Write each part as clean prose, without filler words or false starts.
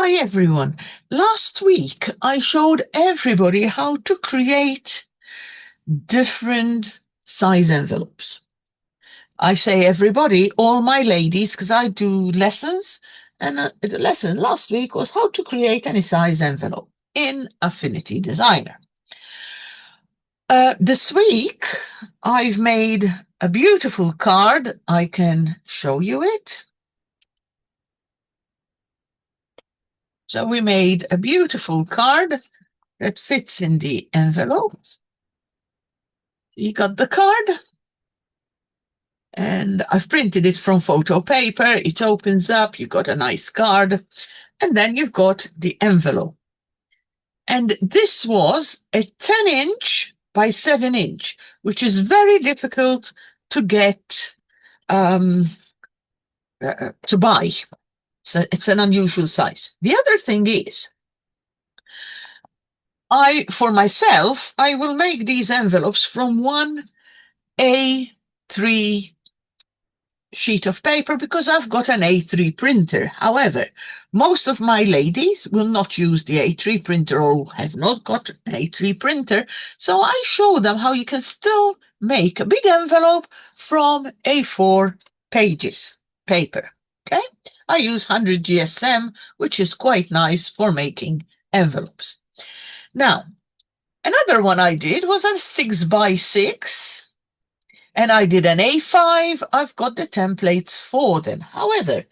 Hi everyone. Last week I showed everybody how to create different size envelopes. I say everybody, all my ladies, because I do lessons, and the lesson last week was how to create any size envelope in Affinity Designer. This week I've made a beautiful card. I can show you it. So we made a beautiful card that fits in the envelope. You got the card, and I've printed it from photo paper. It opens up, you got a nice card, and then you've got the envelope. And this was a 10-inch by 7-inch, which is very difficult to get to buy. So it's an unusual size. The other thing is, for myself, I will make these envelopes from one A3 sheet of paper because I've got an A3 printer. However, most of my ladies will not use the A3 printer or have not got an A3 printer. So I show them how you can still make a big envelope from A4 pages paper. Okay, I use 100 GSM, which is quite nice for making envelopes. Now, another one I did was a 6x6. And I did an A5. I've got the templates for them. However,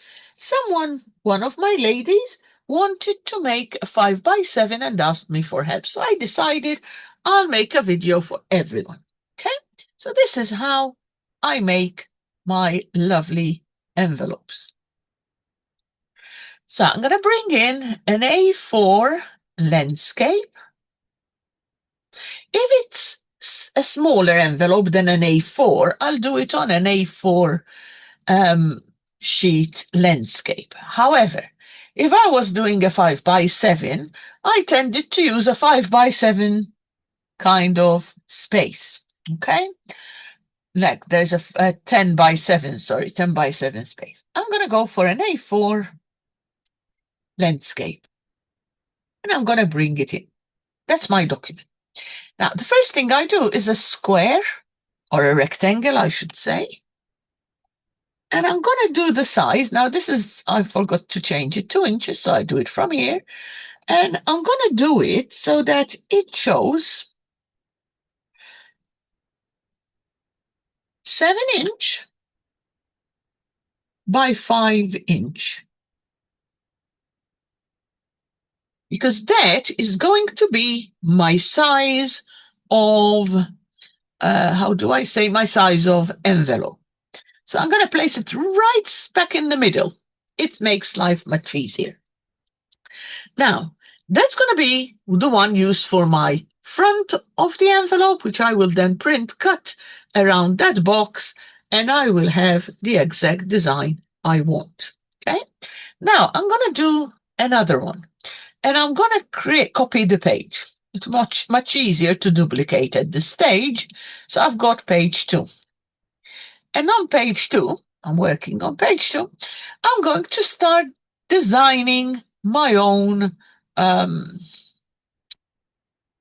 one of my ladies, wanted to make a 5x7 and asked me for help. So I decided I'll make a video for everyone. Okay, so this is how I make my lovely envelopes. So I'm going to bring in an A4 landscape. If it's a smaller envelope than an A4, I'll do it on an A4 sheet landscape. However, if I was doing a 5x7, I tended to use a 5x7 kind of space. Okay, like there's a 10x7, sorry, 10x7 space. I'm going to go for an A4 landscape, and I'm going to bring it in. That's my document. Now, the first thing I do is a square, or a rectangle, I should say. And I'm going to do the size. Now, I forgot to change it 2 inches, so I do it from here. And I'm going to do it so that it shows 7-inch by 5-inch. Because that is going to be my size of, my size of envelope. So I'm going to place it right back in the middle. It makes life much easier. Now, that's going to be the one used for my front of the envelope, which I will then cut around that box, and I will have the exact design I want. Okay. Now, I'm going to do another one, and I'm going to copy the page. It's much easier to duplicate at this stage. So I've got page 2. And on page 2, I'm working on page 2, I'm going to start designing my own,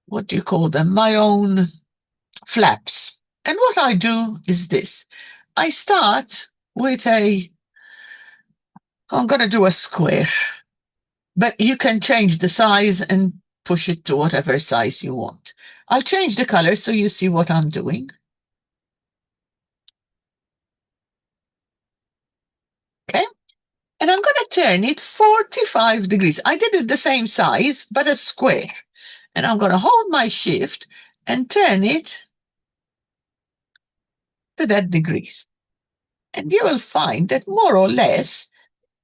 what do you call them? My own flaps. And what I do is this. I start with I'm going to do a square, but you can change the size and push it to whatever size you want. I'll change the color so you see what I'm doing. Okay. And I'm going to turn it 45 degrees. I did it the same size, but a square. And I'm going to hold my shift and turn it to that degrees. And you will find that more or less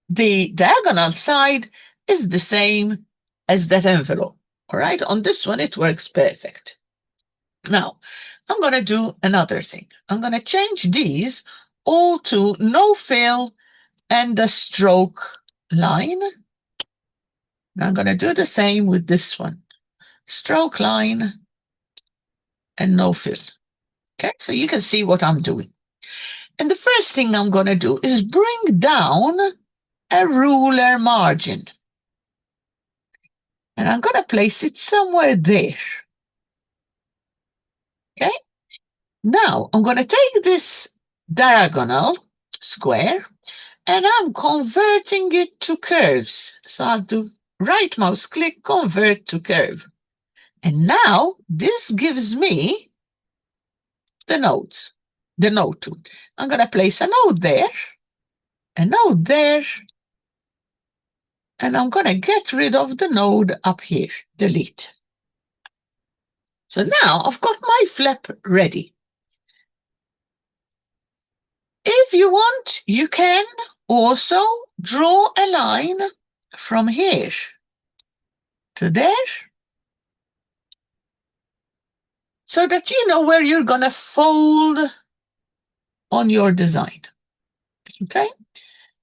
the diagonal side is the same as that envelope. All right, on this one, it works perfect. Now, I'm going to do another thing. I'm going to change these all to no fill and a stroke line. I'm going to do the same with this one. Stroke line and no fill. Okay, so you can see what I'm doing. And the first thing I'm going to do is bring down a ruler margin. And I'm going to place it somewhere there. Okay. Now I'm going to take this diagonal square and I'm converting it to curves. So I'll do right mouse click, convert to curve. And now this gives me the nodes, the node tool. I'm going to place a node there, a node there, and I'm going to get rid of the node up here, delete. So now I've got my flap ready. If you want, you can also draw a line from here to there so that you know where you're going to fold on your design. Okay?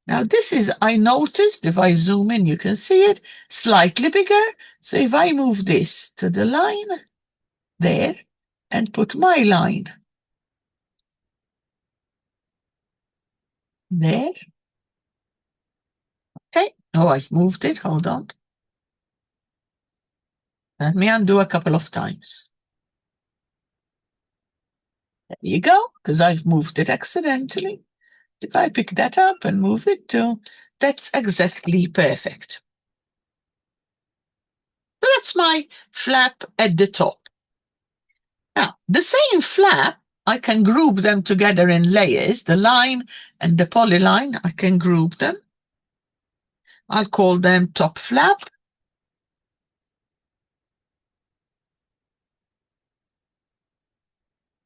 Now this is, I noticed, if I zoom in, you can see it, slightly bigger. So if I move this to the line there and put my line there. Okay. Oh, I've moved it. Hold on. Let me undo a couple of times. There you go, because I've moved it accidentally. If I pick that up and move it too, that's exactly perfect. So that's my flap at the top. Now, the same flap, I can group them together in layers, the line and the polyline, I can group them. I'll call them top flap.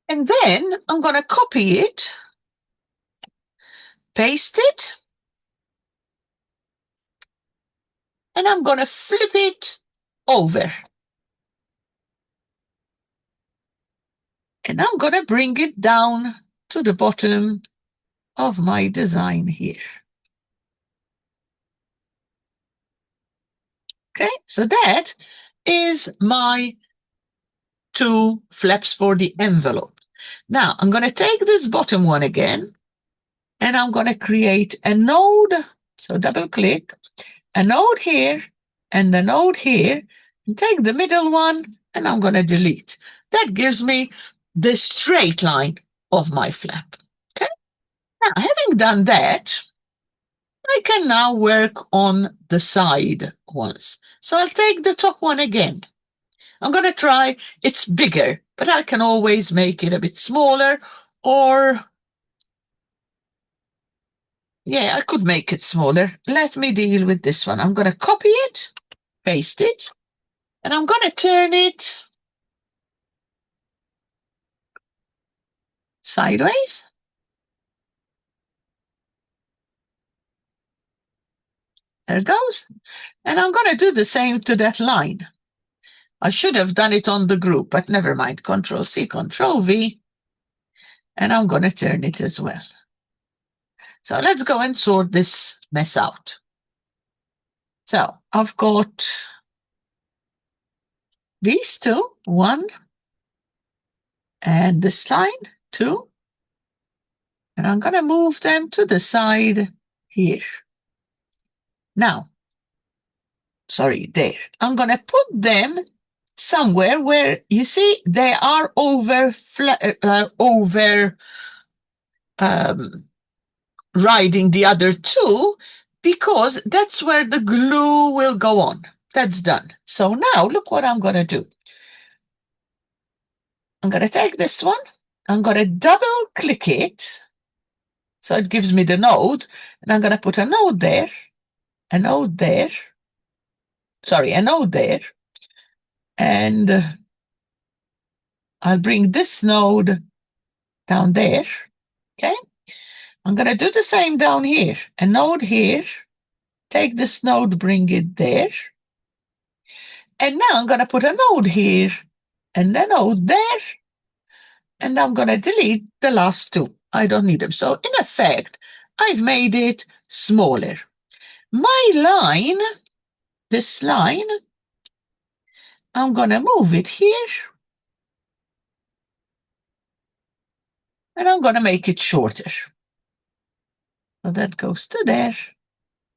And then I'm going to copy it, paste it, and I'm going to flip it over. And I'm going to bring it down to the bottom of my design here. Okay, so that is my two flaps for the envelope. Now I'm going to take this bottom one again, and I'm going to create a node. So double click, a node here, and the node here, and take the middle one, and I'm going to delete. That gives me the straight line of my flap. Okay. Now, having done that, I can now work on the side ones. So I'll take the top one again. I'm going to try, it's bigger, but I can always make it a bit smaller, or yeah, I could make it smaller. Let me deal with this one. I'm going to copy it, paste it, and I'm going to turn it sideways. There it goes. And I'm going to do the same to that line. I should have done it on the group, but never mind. Control C, Control V, and I'm going to turn it as well. So let's go and sort this mess out. So I've got these two, one, and this line, two, and I'm going to move them to the side here. Now, sorry, there. I'm going to put them somewhere where, you see, they are riding the other two, because that's where the glue will go on. That's done. So now look what I'm going to do. I'm going to take this one. I'm going to double click it. So it gives me the node. And I'm going to put a node there, a node there. Sorry, a node there. And I'll bring this node down there. Okay. I'm going to do the same down here. A node here. Take this node, bring it there. And now I'm going to put a node here and a node there. And I'm going to delete the last two. I don't need them. So in effect, I've made it smaller. My line, this line, I'm going to move it here. And I'm going to make it shorter. So that goes to there.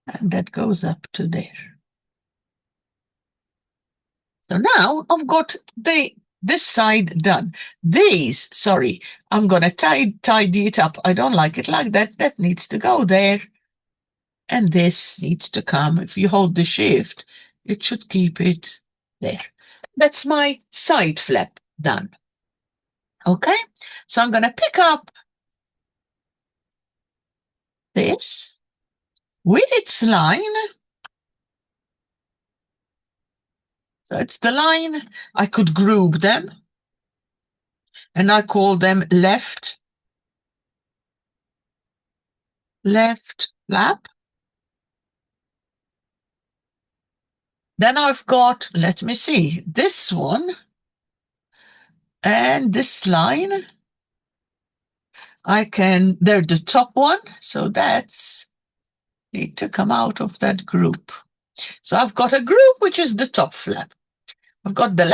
And that goes up to there. So now I've got this side done. Sorry, I'm gonna tidy it up. I don't like it like that. That needs to go there. And this needs to come. If you hold the shift, it should keep it there. That's my side flap done. Okay, so I'm gonna pick up this with its line. So it's the line. I could group them, and I call them left flap. Then I've got, let me see, this one and this line. They're the top one, so that's need to come out of that group. So I've got a group which is the top flap. I've got the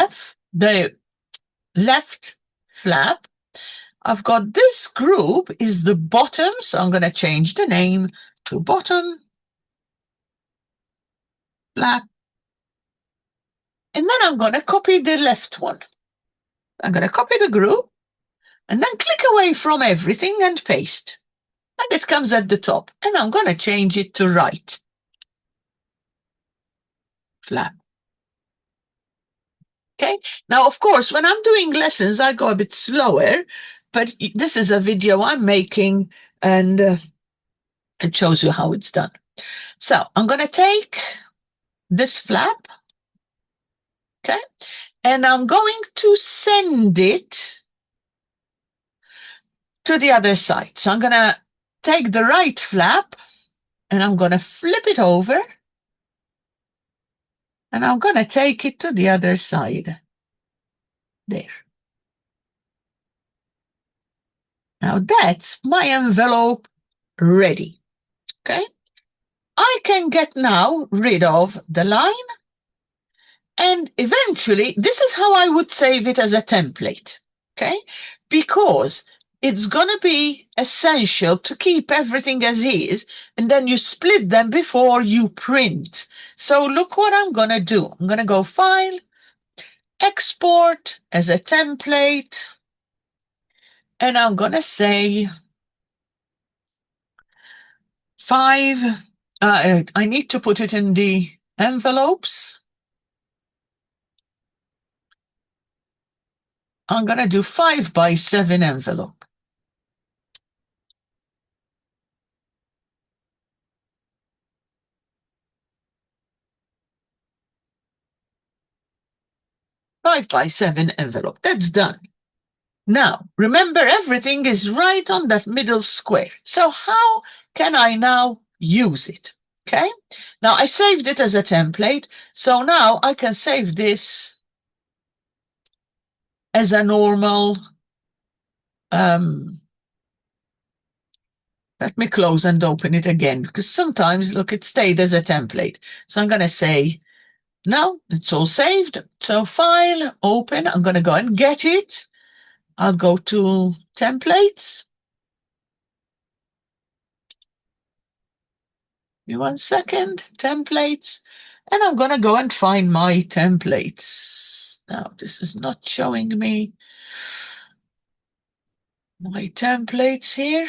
left flap. I've got this group is the bottom, so I'm going to change the name to bottom flap. And then I'm going to copy the left one. I'm going to copy the group and then click away from everything and paste. And it comes at the top. And I'm going to change it to right flap. Okay. Now, of course, when I'm doing lessons, I go a bit slower, but this is a video I'm making and it shows you how it's done. So I'm going to take this flap, okay, and I'm going to send it to the other side. So I'm going to take the right flap and I'm going to flip it over and I'm going to take it to the other side. There. Now that's my envelope ready. Okay. I can get now rid of the line and eventually this is how I would save it as a template. Okay. Because it's going to be essential to keep everything as is, and then you split them before you print. So look what I'm going to do. I'm going to go File, Export as a template, and I'm going to say 5. I need to put it in the envelopes. I'm going to do 5 by 7 envelope. Five by 7 envelope. That's done. Now, remember, everything is right on that middle square. So how can I now use it? Okay. Now, I saved it as a template. So now I can save this as a normal. Let me close and open it again, because sometimes, look, it stayed as a template. So I'm going to say, now it's all saved. So File, Open. I'm going to go and get it. I'll go to Templates. Give me 1 second. Templates. And I'm going to go and find my templates. Now, this is not showing me my templates here.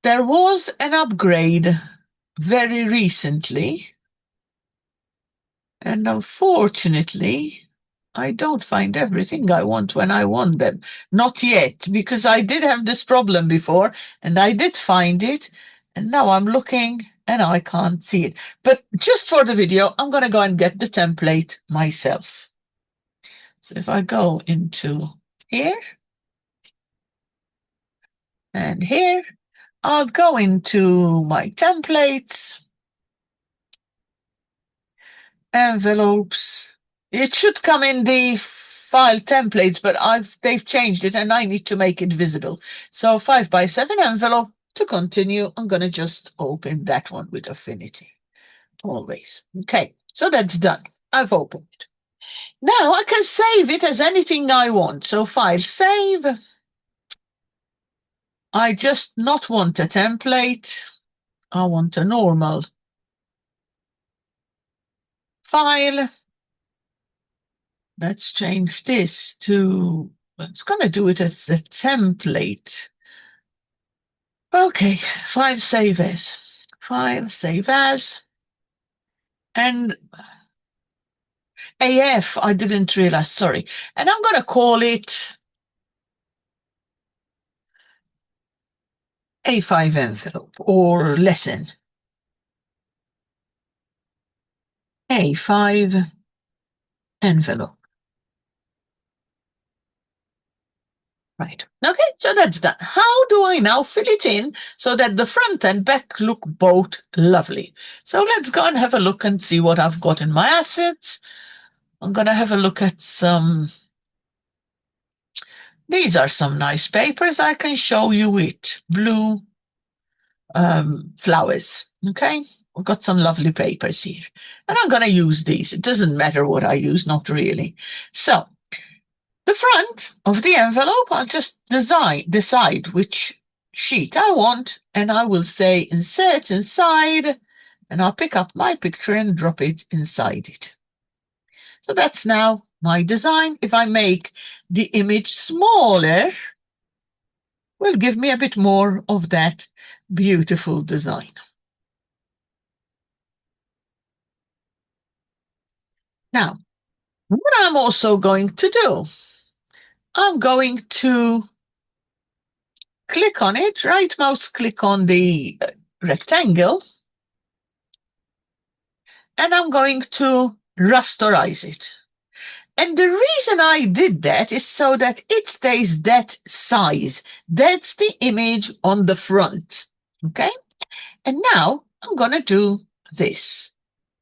There was an upgrade very recently, and unfortunately, I don't find everything I want when I want them. Not yet, because I did have this problem before, and I did find it, and now I'm looking and I can't see it. But just for the video, I'm going to go and get the template myself. So if I go into here and here, I'll go into my templates, envelopes. It should come in the file templates, but they've changed it and I need to make it visible. So 5 by 7 envelope. To continue, I'm going to just open that one with Affinity. Always. Okay, so that's done. I've opened it. Now I can save it as anything I want. So File, Save. I just not want a template. I want a normal file. Let's change this to, it's going to do it as a template. Okay, file save as. File save as. And AF, I didn't realize, sorry. And I'm going to call it A5 envelope or lesson. A5 envelope. Right. Okay, so that's done. How do I now fill it in so that the front and back look both lovely? So let's go and have a look and see what I've got in my assets. I'm going to have a look at some. These are some nice papers. I can show you it. Blue flowers. Okay, we've got some lovely papers here. And I'm going to use these. It doesn't matter what I use, not really. So the front of the envelope, I'll just decide which sheet I want, and I will say insert inside, and I'll pick up my picture and drop it inside it. So that's now my design. If I make the image smaller, will give me a bit more of that beautiful design. Now, what I'm also going to do, I'm going to click on it, right mouse click on the rectangle, and I'm going to rasterize it. And the reason I did that is so that it stays that size. That's the image on the front. Okay? And now I'm going to do this.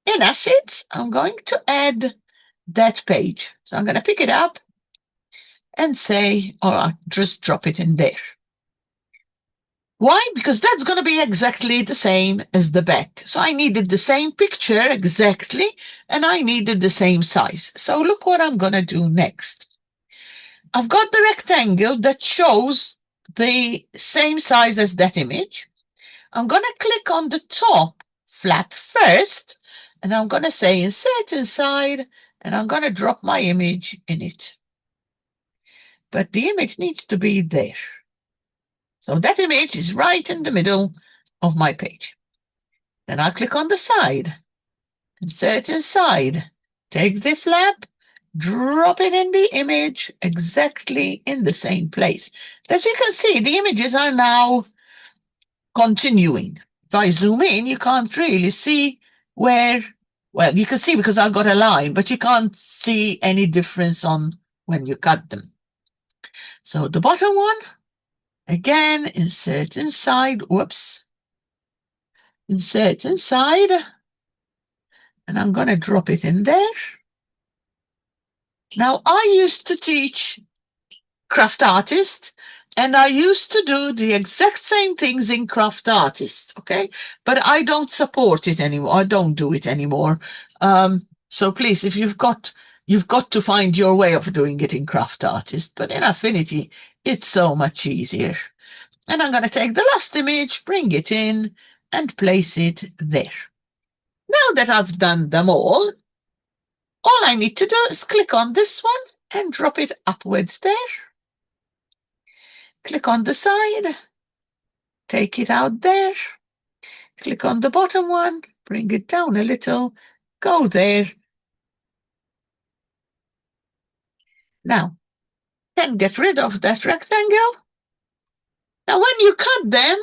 In Assets, I'm going to add that page. So I'm going to pick it up and say, or I'll just drop it in there. Why? Because that's going to be exactly the same as the back. So I needed the same picture exactly, and I needed the same size. So look what I'm going to do next. I've got the rectangle that shows the same size as that image. I'm going to click on the top flap first, and I'm going to say insert inside, and I'm going to drop my image in it. But the image needs to be there. So that image is right in the middle of my page. Then I'll click on the side, insert inside, take the flap, drop it in the image exactly in the same place. As you can see, the images are now continuing. If I zoom in, you can't really see where, well, you can see because I've got a line, but you can't see any difference on when you cut them. So the bottom one, again, insert inside, whoops, insert inside, and I'm going to drop it in there. Now, I used to teach Craft Artist, and I used to do the exact same things in Craft Artist, okay? But I don't support it anymore. I don't do it anymore. So please, if you've got to find your way of doing it in Craft Artist, but in Affinity, it's so much easier. And I'm going to take the last image, bring it in, and place it there. Now that I've done them all I need to do is click on this one and drop it upwards there. Click on the side, take it out there. Click on the bottom one, bring it down a little, go there. Now, then get rid of that rectangle. Now, when you cut them,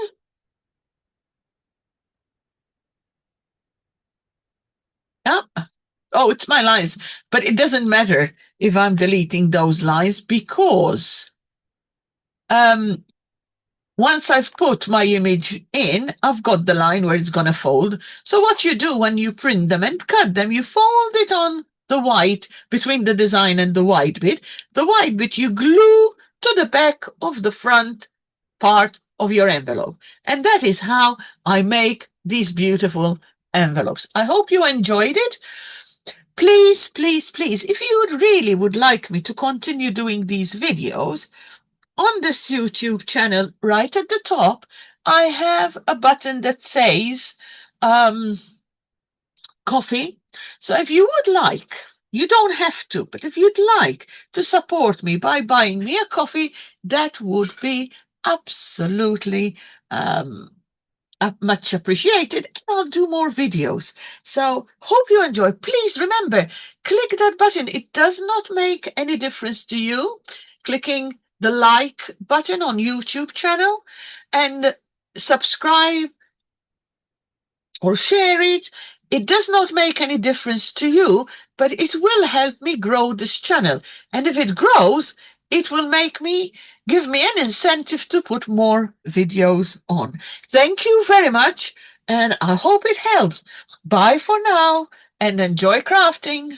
oh, it's my lines, but it doesn't matter if I'm deleting those lines because once I've put my image in, I've got the line where it's going to fold. So what you do when you print them and cut them, you fold it on the white between the design and the white bit. The white bit you glue to the back of the front part of your envelope. And that is how I make these beautiful envelopes. I hope you enjoyed it. Please, please, please, if you really would like me to continue doing these videos, on this YouTube channel, right at the top, I have a button that says coffee. So if you would like, you don't have to, but if you'd like to support me by buying me a coffee, that would be absolutely much appreciated, and I'll do more videos. So hope you enjoy. Please remember, click that button. It does not make any difference to you. Clicking the like button on YouTube channel and subscribe or share it. It does not make any difference to you, but it will help me grow this channel. And if it grows, it will give me an incentive to put more videos on. Thank you very much, and I hope it helped. Bye for now, and enjoy crafting.